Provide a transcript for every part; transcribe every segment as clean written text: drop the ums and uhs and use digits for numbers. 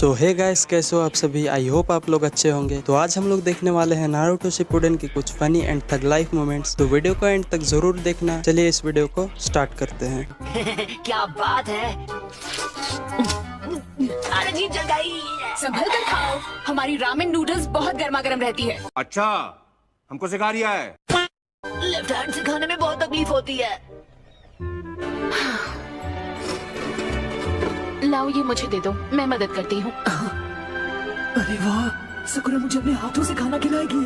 सो hey guys, कैसे हो आप सभी। आई होप आप लोग अच्छे होंगे। तो आज हम लोग देखने वाले हैं नारुतो शिपुडेन की कुछ funny and tug life moments. तो वीडियो को एंड तक जरूर देखना। चलिए इस वीडियो को स्टार्ट करते हैं। क्या बात है। अरे जी जल गई। संभल कर खाओ, हमारी रामेन नूडल्स बहुत गर्मा गर्म रहती है। अच्छा, हमको सिखा रिया है। लेफ्ट हैंड से खाने में बहुत तकलीफ होती है। लाओ ये मुझे दे दो, मैं मदद करती हूँ। अरे वाह, सकुरा मुझे अपने हाथों से खाना खिलाएगी।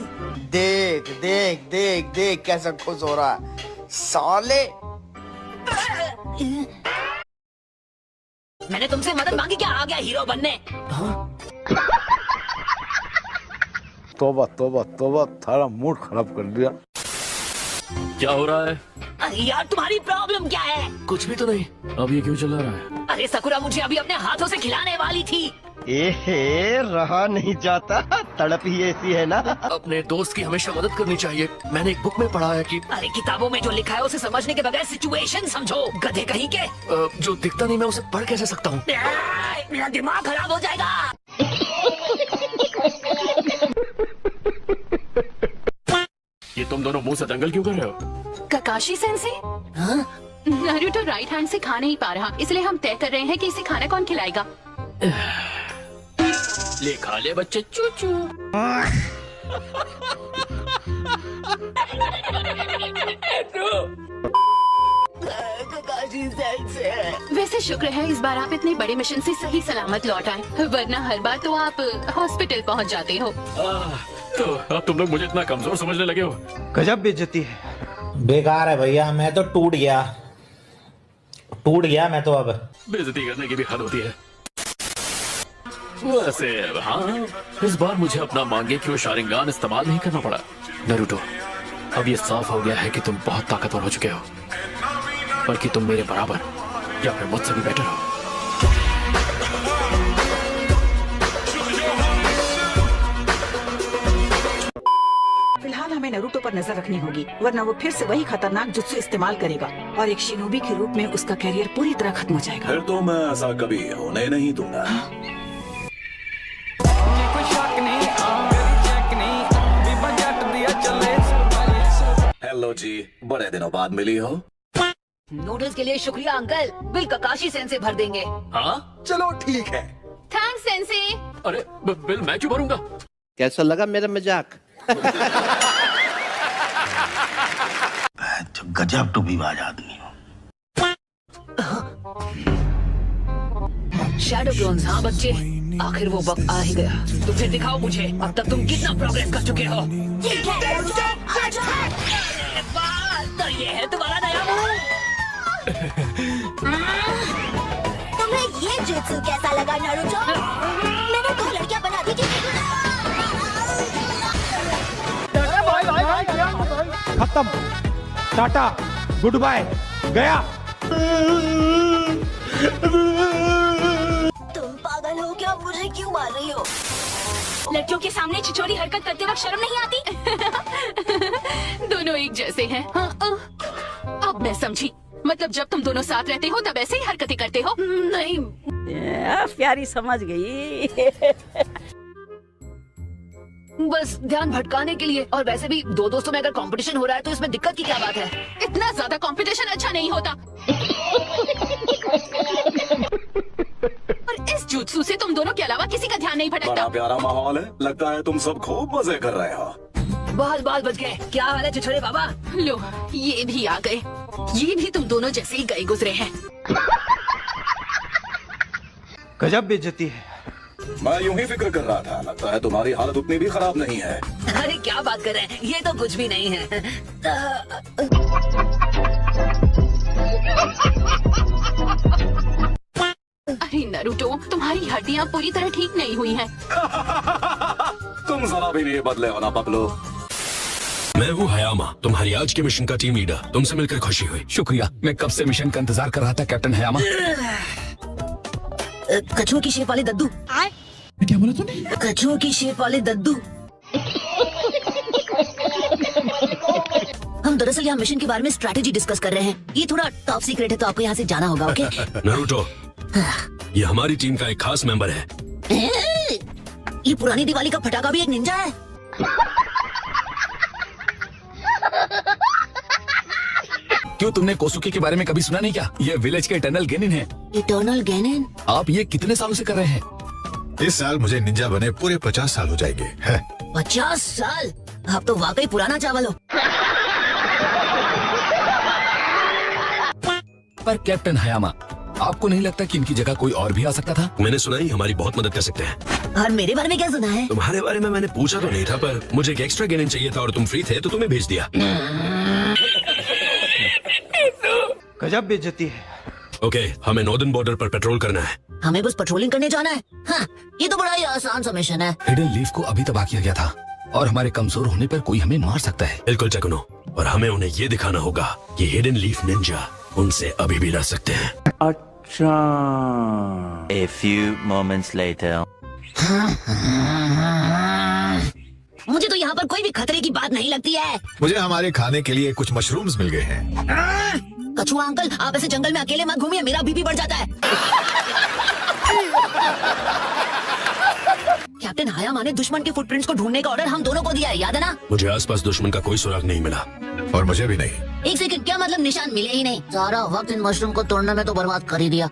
देख देख देख देख कैसा खुश हो रहा है साले। मैंने तुमसे मदद मांगी, क्या आ गया हीरो बनने। तोबा तोबा तोबा, थारा मूड खराब कर दिया। क्या हो रहा है? अरे यार, तुम्हारी प्रॉब्लम क्या है? कुछ भी तो नहीं। अब ये क्यों चला रहा है? अरे सकुरा मुझे अभी अपने हाथों से खिलाने वाली थी। एहे, रहा नहीं जाता, तड़प ही ऐसी है ना। अपने दोस्त की हमेशा मदद करनी चाहिए। मैंने एक बुक में पढ़ा है कि अरे किताबों में जो लिखा है उसे समझने के बगैर सिचुएशन समझो, गधे कहीं के। जो दिखता नहीं मैं उसे पढ़ कैसे सकता हूँ? मेरा दिमाग खराब हो जाएगा। ये तुम दोनों मुंह से दंगल क्यों कर रहे हो? ककाशी सेंसे, नारुतो राइट हैंड से खा नहीं पा रहा, इसलिए हम तय कर रहे हैं कि इसे खाना कौन खिलाएगा। ले खा ले बच्चे, चूचू। ककाशी सेंसे। वैसे शुक्र है इस बार आप इतने बड़े मिशन से सही सलामत लौट आए, वरना हर बार तो आप हॉस्पिटल पहुंच जाते हो। तो अब तुम लोग मुझे इतना कमजोर समझने लगे हो? गजब बेइज्जती है। बेकार है भैया, मैं तो टूट गया मैं तो। अब बेइज्जती करने की भी हद होती है। वैसे हाँ, इस बार मुझे अपना मांगे क्यों शारिंगान इस्तेमाल नहीं करना पड़ा। नारुतो, अब ये साफ हो गया है कि तुम बहुत ताकतवर हो चुके हो, बल्कि तुम मेरे बराबर या फिर मुझसे भी बेटर हो। फिलहाल हमें नारुतो पर नजर रखनी होगी, वरना वो फिर से वही खतरनाक जुत्सु इस्तेमाल करेगा और एक शिनोबी के रूप में उसका कैरियर पूरी तरह खत्म हो जाएगा। फिर तो मैं ऐसा कभी होने नहीं दूंगा। हेलो जी, बड़े दिनों बाद मिली हो। नूडल्स के लिए शुक्रिया अंकल, बिल ककाशी सेंसे भर देंगे। हाँ चलो ठीक है। Thanks sense. अरे बिल मैं क्यों भरूंगा? कैसा लगा मेरा मजाक? गजब टूबीबाज आदमी हो। शैडो क्लोन्स, हाँ बच्चे, आखिर वो वक्त आ ही गया। तो फिर दिखाओ मुझे अब तक तुम कितना प्रोग्रेस कर चुके हो। तो ये है तुम्हारा नया मूव। तुम्हें ये जुत्सु कैसा लगा नारुतो? मैंने 2 लड़कियां बना दी थी। खत्म, टाटा, गुड बाय, गया। तुम पागल हो क्या? मुझे क्यों मार रही हो? लड़कियों के सामने छिछोरी हरकत करते वक्त शर्म नहीं आती? दोनों एक जैसे हैं। हाँ, अब मैं समझी। मतलब जब तुम दोनों साथ रहते हो तब ऐसे ही हरकतें करते हो? नहीं, प्यारी समझ गई। बस ध्यान भटकाने के लिए। और वैसे भी 2 दोस्तों में अगर कंपटीशन हो रहा है तो इसमें दिक्कत की क्या बात है? इतना ज्यादा कंपटीशन अच्छा नहीं होता। और इस जुत्सु से तुम दोनों के अलावा किसी का ध्यान नहीं बड़ा भटकता। प्यारा माहौल है, लगता है तुम सब खूब मजे कर रहे हो। बाल बाल बच गए। क्या हाल है चिछड़े बाबा? लो, ये भी आ गए। ये भी तुम दोनों जैसे ही गए गुजरे हैं। गजब बेइज्जती है। मैं यूं ही फिक्र कर रहा था, लगता है तुम्हारी हालत उतनी भी खराब नहीं है। अरे क्या बात कर रहे हैं, ये तो कुछ भी नहीं है। अरे नारुतो, तुम्हारी हड्डियाँ पूरी तरह ठीक नहीं हुई हैं। तुम जरा भी नहीं बदले हो ना पगलो। मैं हूँ हयामा, तुम्हारी आज के मिशन का टीम लीडर। तुमसे मिलकर खुशी हुई। शुक्रिया, मैं कब से मिशन का इंतजार कर रहा था कैप्टन हयामा। कछुओं की शेप वाले दद्दू। क्या बोला तूने? कछुओं की शेप वाले दद्दू। हम दरअसल यहाँ मिशन के बारे में स्ट्रैटेजी डिस्कस कर रहे हैं। ये थोड़ा टॉप सीक्रेट है तो आपको यहाँ से जाना होगा। ओके नारुतो, ये हमारी टीम का एक खास मेंबर है। ये पुरानी दिवाली का पटाखा भी एक निंजा है। क्यों तुमने कोसुकी के बारे में कभी सुना नहीं क्या? ये विलेज के इटर्नल गेनिन है। इटर्नल गेनिन? आप ये कितने सालों से कर रहे हैं? इस साल मुझे निंजा बने पूरे 50 साल हो जाएंगे। 50 साल? आप तो वाकई पुराना चावल हो। पर कैप्टन हयामा, आपको नहीं लगता कि इनकी जगह कोई और भी आ सकता था? मैंने सुना ही हमारी बहुत मदद कर सकते हैं। और मेरे बारे में क्या सुना है? तुम्हारे बारे में मैंने पूछा तो नहीं था, पर मुझे एक एक्स्ट्रा गेनिन चाहिए था और तुम फ्री थे तो तुम्हें भेज दिया। गजब बेइज्जती है। ओके, हमें नॉर्दर्न बॉर्डर पर पेट्रोल करना है। हमें बस पेट्रोलिंग करने जाना है। हाँ, ये तो बड़ा ही आसान सा मिशन है। हिडन लीफ को अभी तबाह किया गया था और हमारे कमजोर होने पर कोई हमें मार सकता है। बिल्कुल टेकुनो, और हमें उन्हें ये दिखाना होगा कि हिडन लीफ निंजा उनसे अभी भी लड़ सकते हैं। अच्छा। A few moments later. मुझे तो यहाँ पर कोई भी खतरे की बात नहीं लगती है। मुझे हमारे खाने के लिए कुछ मशरूम्स मिल गए हैं। कछुआ अंकल, आप ऐसे जंगल में अकेले मत घूमिए, मेरा बीपी बढ़ जाता है। कैप्टन हायामा ने दुश्मन के फुटप्रिंट्स को ढूंढने का ऑर्डर हम दोनों को दिया है, याद है ना? मुझे आसपास दुश्मन का कोई सुराग नहीं मिला। और मुझे भी नहीं। एक सेकंड, क्या मतलब निशान मिले ही नहीं? सारा वक्त इन मशरूम को तोड़ने में तो बर्बाद कर ही दिया।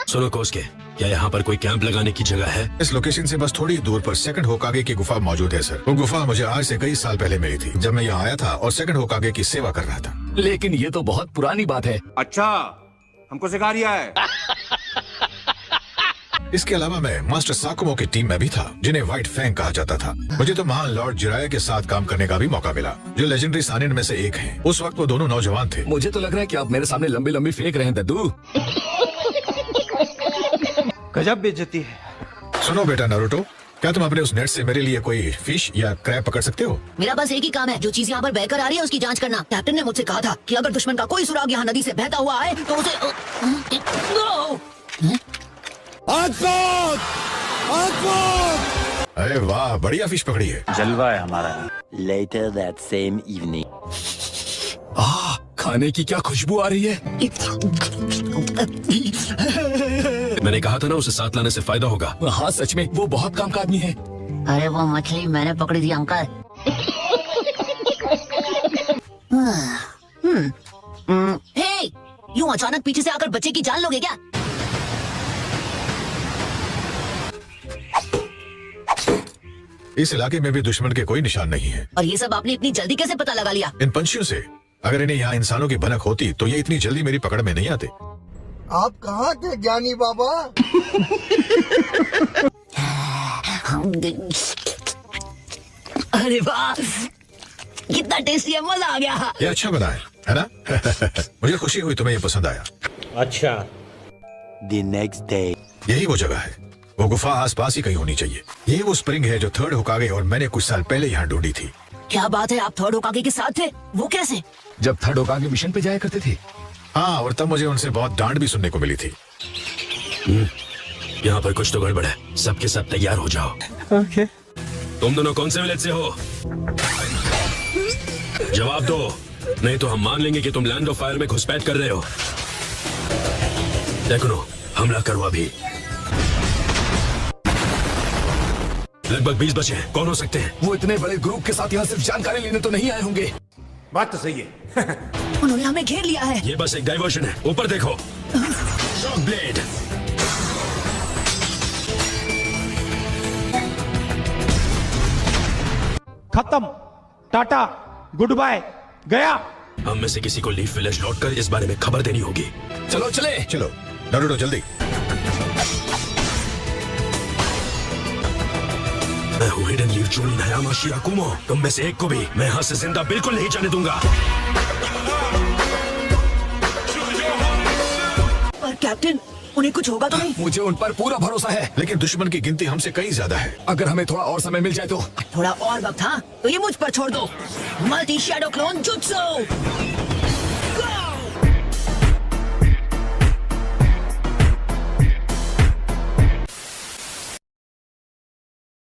सुनो कोस्के, क्या यहाँ पर कोई कैंप लगाने की जगह है? इस लोकेशन से बस थोड़ी दूर पर सेकंड होकागे की गुफा मौजूद है सर। वो गुफा मुझे आज से कई साल पहले मिली थी, जब मैं यहाँ आया था और सेकंड होकागे की सेवा कर रहा था। लेकिन ये तो बहुत पुरानी बात है। अच्छा, हमको सिखा रिया है। इसके अलावा मैं मास्टर साकुमो की टीम में भी था, जिन्हें व्हाइट फैंग कहा जाता था। मुझे तो महान लॉर्ड जिराया के साथ काम करने का भी मौका मिला, जो लेजेंडरी सानिन में से एक हैं। उस वक्त वो दोनों नौजवान थे। मुझे तो लग रहा है कि आप मेरे सामने लंबी लंबी फेंक रहे हैं दद्दू। गजब बेइज्जती है। सुनो बेटा नारुतो, क्या तुम अपने उस नेट से मेरे लिए कोई फिश या क्रैब पकड़ सकते हो? मेरा बस एक ही काम है, जो चीज यहाँ पर बहकर आ रही है उसकी जांच करना। कैप्टन ने मुझसे कहा था कि अगर दुश्मन का कोई सुराग यहाँ नदी से बहता हुआ आए तो उसे अरे वाह, बढ़िया फिश पकड़ी है। जलवा है हमारा। Later that same evening. खाने की क्या खुशबू आ रही है। मैंने कहा था ना, उसे साथ लाने से फायदा होगा। हाँ सच में, वो बहुत काम का आदमी है। अरे वो मछली मैंने पकड़ी थी अंकल। हे, यूं अचानक पीछे से आकर बच्चे की जान लोगे क्या? इस इलाके में भी दुश्मन के कोई निशान नहीं है। और ये सब आपने इतनी जल्दी कैसे पता लगा लिया? इन पंछियों से। अगर इन्हें यहाँ इंसानों की भनक होती तो ये इतनी जल्दी मेरी पकड़ में नहीं आते। आप कहाँ थे ज्ञानी बाबा? अरे वाह, कितना टेस्टी है, मजा आ गया। ये अच्छा बना है ना? मुझे खुशी हुई तुम्हें ये पसंद आया। अच्छा। The next day. यही वो जगह है। वो गुफा आसपास ही कहीं होनी चाहिए। यही वो स्प्रिंग है जो थर्ड होकागे और मैंने कुछ साल पहले यहाँ ढूंढी थी। क्या बात है, आप थर्ड होकागे के साथ थे? वो कैसे? जब थर्ड होकागे मिशन पे जाया करते थे। हाँ, और तब मुझे उनसे बहुत डांट भी सुनने को मिली थी। यहाँ पर कुछ तो गड़बड़ है। सबके सब तैयार हो जाओ। ओके। तुम दोनों कौन से विलेज से हो? जवाब दो, नहीं तो हम मान लेंगे कि तुम लैंड ऑफ फायर में घुसपैठ कर रहे हो। देखो, हमला करो अभी। लगभग 20 बचे हैं। कौन हो सकते हैं? वो इतने बड़े ग्रुप के साथ यहाँ सिर्फ जानकारी लेने तो नहीं आए होंगे। बात तो सही है। उन्होंने हमें घेर लिया है। ये बस एक डाइवर्शन है। ऊपर देखो, शॉक ब्लेड। खत्म, टाटा, गुड बाय, गया। हम में से किसी को लीफ विलेज लौटकर इस बारे में खबर देनी होगी। चलो चले। चलो नारुतो, जल्दी। मैं हूँ हिडन लीफ जोनिन हयामा शिराकुमो। तुम में से एक को भी मैं यहाँ से जिंदा बिल्कुल नहीं जाने दूंगा। पर कैप्टन, उन्हें कुछ होगा तो नहीं? मुझे उन पर पूरा भरोसा है। लेकिन दुश्मन की गिनती हमसे कई ज्यादा है। अगर हमें थोड़ा और समय मिल जाए तो। थोड़ा और वक्त, हाँ तो ये मुझ पर छोड़ दो। Multi shadow clone jutsu.